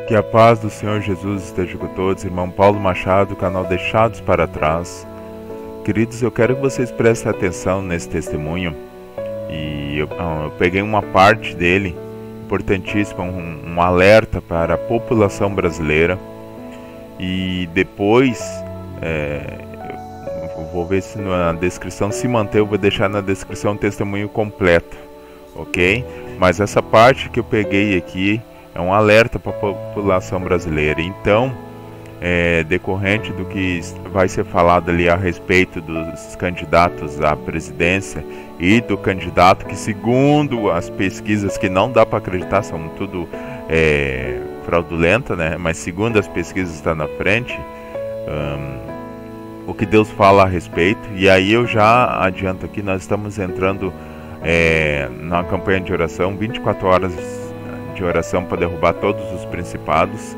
Que a paz do Senhor Jesus esteja com todos. Irmão Paulo Machado, canal Deixados para Trás. Queridos, eu quero que vocês prestem atenção nesse testemunho. E eu peguei uma parte dele, importantíssima, um alerta para a população brasileira. E depois, eu vou ver se na descrição se manter, eu vou deixar na descrição o testemunho completo, ok? Mas essa parte que eu peguei aqui é um alerta para a população brasileira. Então, decorrente do que vai ser falado ali a respeito dos candidatos à presidência e do candidato que, segundo as pesquisas, que não dá para acreditar, são tudo fraudulenta, né? Mas segundo as pesquisas está na frente, o que Deus fala a respeito. E aí eu já adianto aqui, nós estamos entrando na campanha de oração, 24 horas de oração para derrubar todos os principados,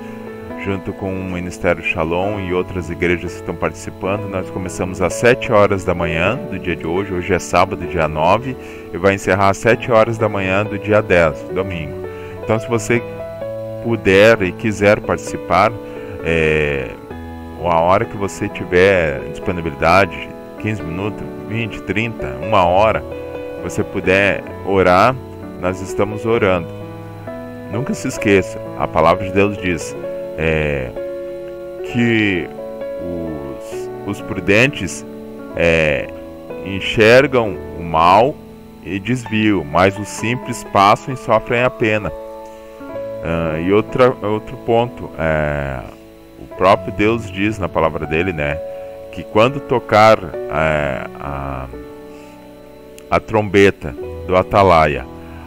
junto com o Ministério Shalom e outras igrejas que estão participando. Nós começamos às 7 horas da manhã do dia de hoje. Hoje é sábado, dia 9, e vai encerrar às 7 horas da manhã do dia 10, domingo. Então, se você puder e quiser participar, a hora que você tiver disponibilidade, 15 minutos, 20, 30, 1 hora, você puder orar, nós estamos orando. Nunca se esqueça, a palavra de Deus diz que os prudentes enxergam o mal e desviam, mas os simples passam e sofrem a pena. E outro ponto, o próprio Deus diz na palavra dele, né, que quando tocar a trombeta do atalaia,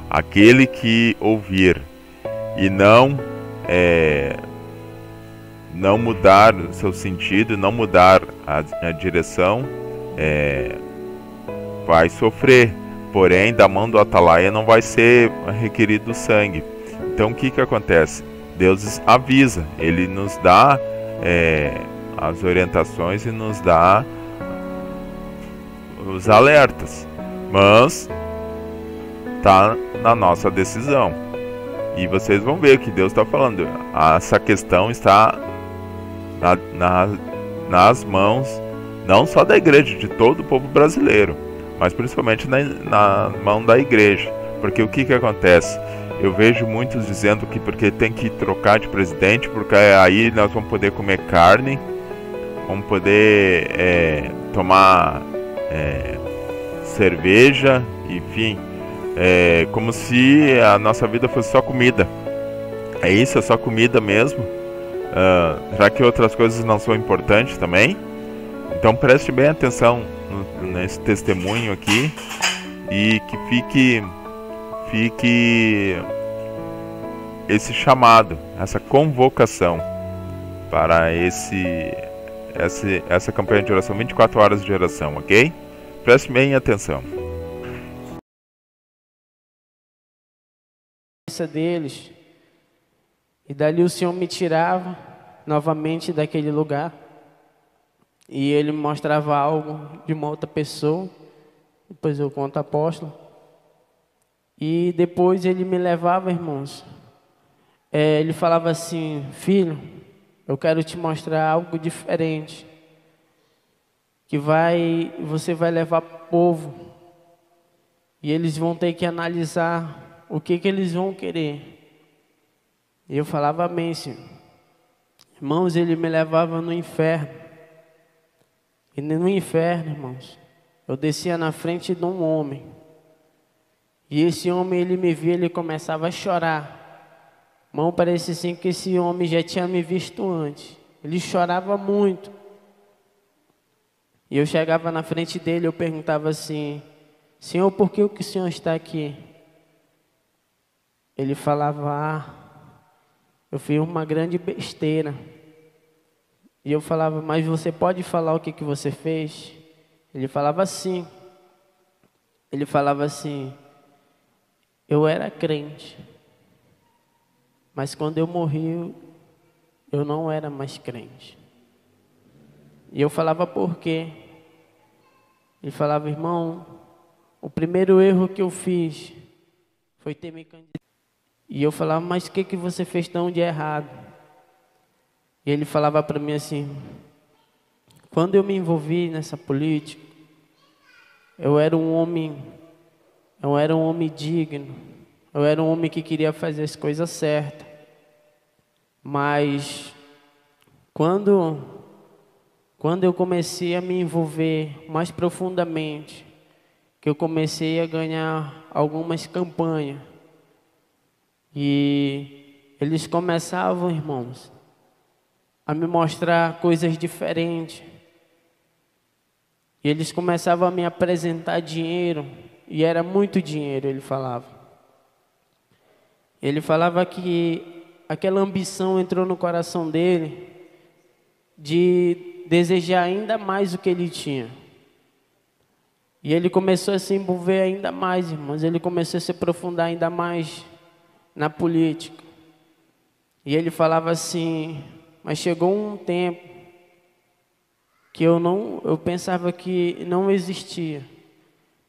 aquele que ouvir e não mudar o seu sentido, não mudar a direção, vai sofrer. Porém, da mão do atalaia não vai ser requerido sangue. Então, o que acontece? Deus avisa, Ele nos dá as orientações e nos dá os alertas, mas está na nossa decisão. E vocês vão ver que Deus está falando. Essa questão está nas mãos, não só da igreja, de todo o povo brasileiro, mas principalmente na mão da igreja. Porque o que acontece? Eu vejo muitos dizendo que porque tem que trocar de presidente, porque aí nós vamos poder comer carne, vamos poder tomar cerveja, enfim. Como se a nossa vida fosse só comida. É isso, é só comida mesmo? Já que outras coisas não são importantes também? Então preste bem atenção nesse testemunho aqui e que fique esse chamado, essa convocação para essa campanha de oração, 24 horas de oração, ok? Preste bem atenção. Deles, e dali o Senhor me tirava novamente daquele lugar e Ele me mostrava algo de uma outra pessoa. Depois eu conto, apóstolo. E depois Ele me levava, irmãos, Ele falava assim: filho, eu quero te mostrar algo diferente, que você vai levar para o povo e eles vão ter que analisar o que eles vão querer. E eu falava: amém, Senhor. Irmãos, Ele me levava no inferno. E no inferno, irmãos, eu descia na frente de um homem. E esse homem, ele me via, ele começava a chorar. Irmão, parecia assim que esse homem já tinha me visto antes. Ele chorava muito. E eu chegava na frente dele, eu perguntava assim: Senhor, por que o Senhor está aqui? Ele falava: eu fiz uma grande besteira. E eu falava: mas você pode falar o que você fez? Ele falava assim. Ele falava assim: eu era crente, mas quando eu morri, eu não era mais crente. E eu falava: por quê? Ele falava: irmão, o primeiro erro que eu fiz foi ter me candidatado. E eu falava: mas o que você fez tão de errado? E ele falava para mim assim: quando eu me envolvi nessa política, eu era um homem digno, eu era um homem que queria fazer as coisas certas. Mas quando eu comecei a me envolver mais profundamente, que eu comecei a ganhar algumas campanhas, e eles começavam, irmãos, a me mostrar coisas diferentes. E eles começavam a me apresentar dinheiro, e era muito dinheiro, ele falava. Ele falava que aquela ambição entrou no coração dele de desejar ainda mais o que ele tinha. E ele começou a se envolver ainda mais, irmãos. Ele começou a se aprofundar ainda mais na política. E ele falava assim: mas chegou um tempo que eu pensava que não existia,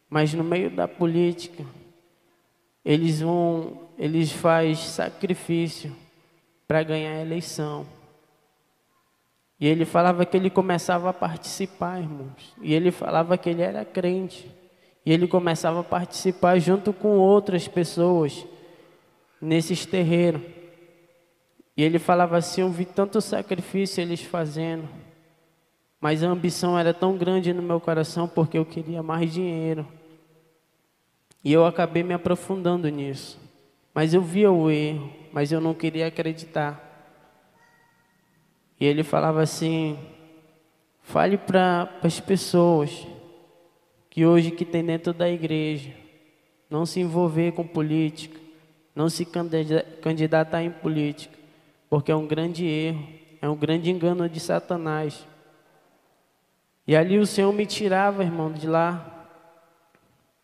mas no meio da política eles fazem sacrifício para ganhar a eleição. E ele falava que ele começava a participar, irmãos. E ele falava que ele era crente. E ele começava a participar junto com outras pessoas nesses terreiros. E ele falava assim: eu vi tanto sacrifício eles fazendo, mas a ambição era tão grande no meu coração porque eu queria mais dinheiro. E eu acabei me aprofundando nisso. Mas eu via o erro, mas eu não queria acreditar. E ele falava assim: fale para as pessoas que hoje que tem dentro da igreja, não se envolver com política, não se candidatar em política, porque é um grande erro, é um grande engano de Satanás. E ali o Senhor me tirava, irmão, de lá.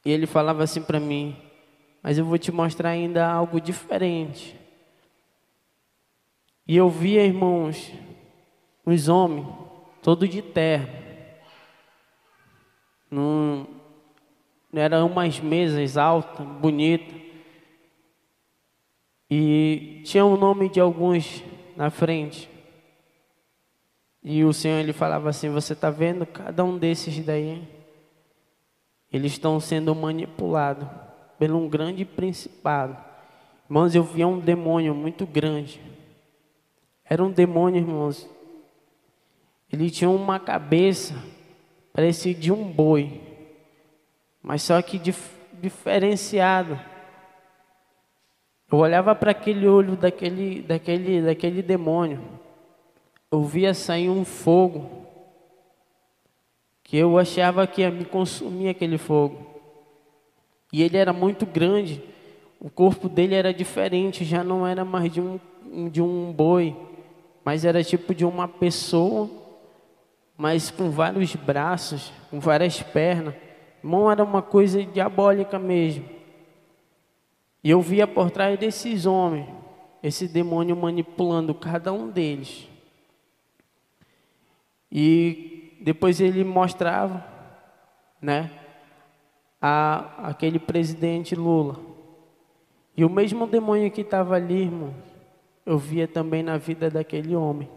E ele falava assim para mim: mas eu vou te mostrar ainda algo diferente. E eu via, irmãos, os homens, todos de terno. Não eram umas mesas altas, bonitas. E tinha o nome de alguns na frente. E o Senhor, ele falava assim: você está vendo cada um desses daí? Eles estão sendo manipulados por um grande principado. Irmãos, eu via um demônio muito grande. Era um demônio, irmãos. Ele tinha uma cabeça, parecia de um boi, mas só que diferenciado. Eu olhava para aquele olho daquele demônio, eu via sair um fogo, que eu achava que ia me consumir aquele fogo. E ele era muito grande, o corpo dele era diferente, já não era mais de um boi, mas era tipo de uma pessoa, mas com vários braços, com várias pernas. Irmão, era uma coisa diabólica mesmo. E eu via por trás desses homens, esse demônio manipulando cada um deles. E depois ele mostrava, né, aquele presidente Lula. E o mesmo demônio que estava ali, irmão, eu via também na vida daquele homem.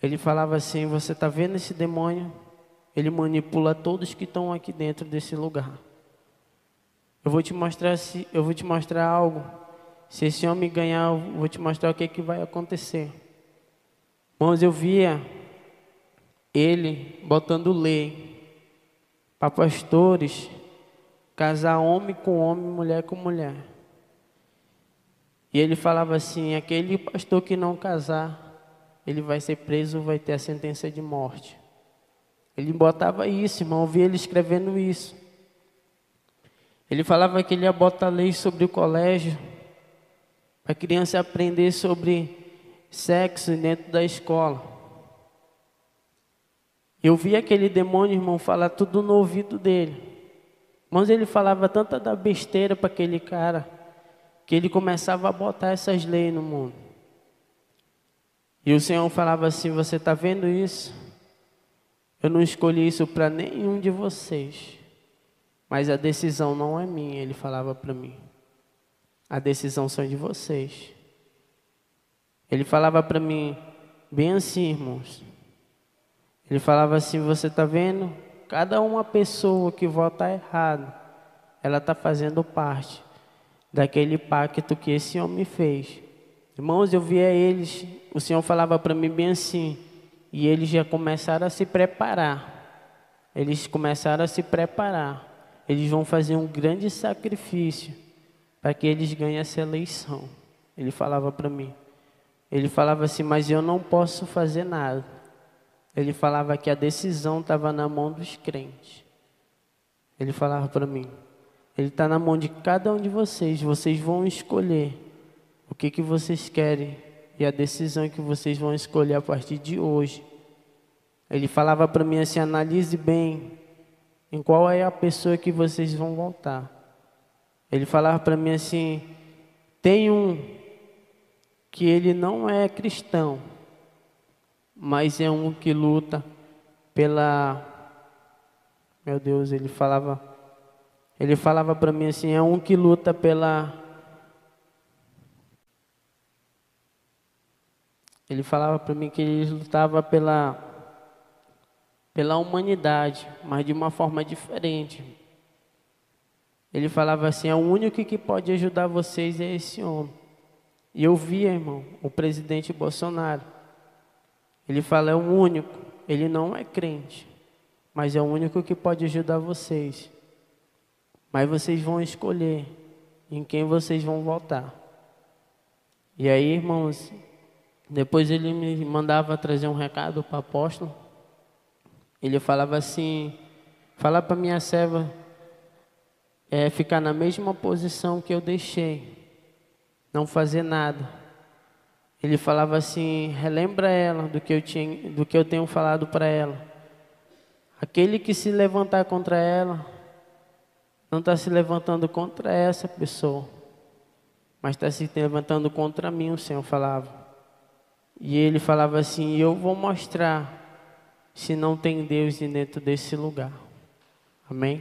Ele falava assim: você está vendo esse demônio? Ele manipula todos que estão aqui dentro desse lugar. Eu vou te mostrar algo. Se esse homem ganhar, eu vou te mostrar o que vai acontecer. Irmãos, eu via ele botando lei para pastores casar homem com homem, mulher com mulher. E ele falava assim: aquele pastor que não casar, ele vai ser preso, vai ter a sentença de morte. Ele botava isso, irmão, eu via ele escrevendo isso. Ele falava que ele ia botar lei sobre o colégio, para a criança aprender sobre sexo dentro da escola. Eu vi aquele demônio, irmão, falar tudo no ouvido dele. Mas ele falava tanta da besteira para aquele cara, que ele começava a botar essas leis no mundo. E o Senhor falava assim: você está vendo isso? Eu não escolhi isso para nenhum de vocês, mas a decisão não é minha, ele falava para mim. A decisão são de vocês. Ele falava para mim, bem assim, irmãos. Ele falava assim, você está vendo? Cada uma pessoa que vota errado, ela está fazendo parte daquele pacto que esse homem fez. Irmãos, eu via eles, o Senhor falava para mim bem assim, e eles já começaram a se preparar. Eles começaram a se preparar. Eles vão fazer um grande sacrifício para que eles ganhem essa eleição. Ele falava para mim. Ele falava assim, mas eu não posso fazer nada. Ele falava que a decisão estava na mão dos crentes. Ele falava para mim, ele está na mão de cada um de vocês. Vocês vão escolher o que vocês querem e a decisão que vocês vão escolher a partir de hoje. Ele falava para mim assim, analise bem em qual é a pessoa que vocês vão votar. Ele falava para mim assim, tem um que ele não é cristão, mas é um que luta pela... Meu Deus, ele falava para mim assim, é um que luta pela... Ele falava para mim que ele lutava pela humanidade, mas de uma forma diferente. Ele falava assim, é o único que pode ajudar vocês é esse homem. E eu via, irmão, o presidente Bolsonaro. Ele fala, é o único, ele não é crente, mas é o único que pode ajudar vocês. Mas vocês vão escolher em quem vocês vão votar. E aí, irmãos, depois ele me mandava trazer um recado para o apóstolo. Ele falava assim, fala para minha serva ficar na mesma posição que eu deixei, não fazer nada. Ele falava assim, relembra ela do que eu tenho falado para ela. Aquele que se levantar contra ela, não está se levantando contra essa pessoa, mas está se levantando contra mim, o Senhor falava. E ele falava assim, eu vou mostrar se não tem Deus dentro desse lugar. Amém?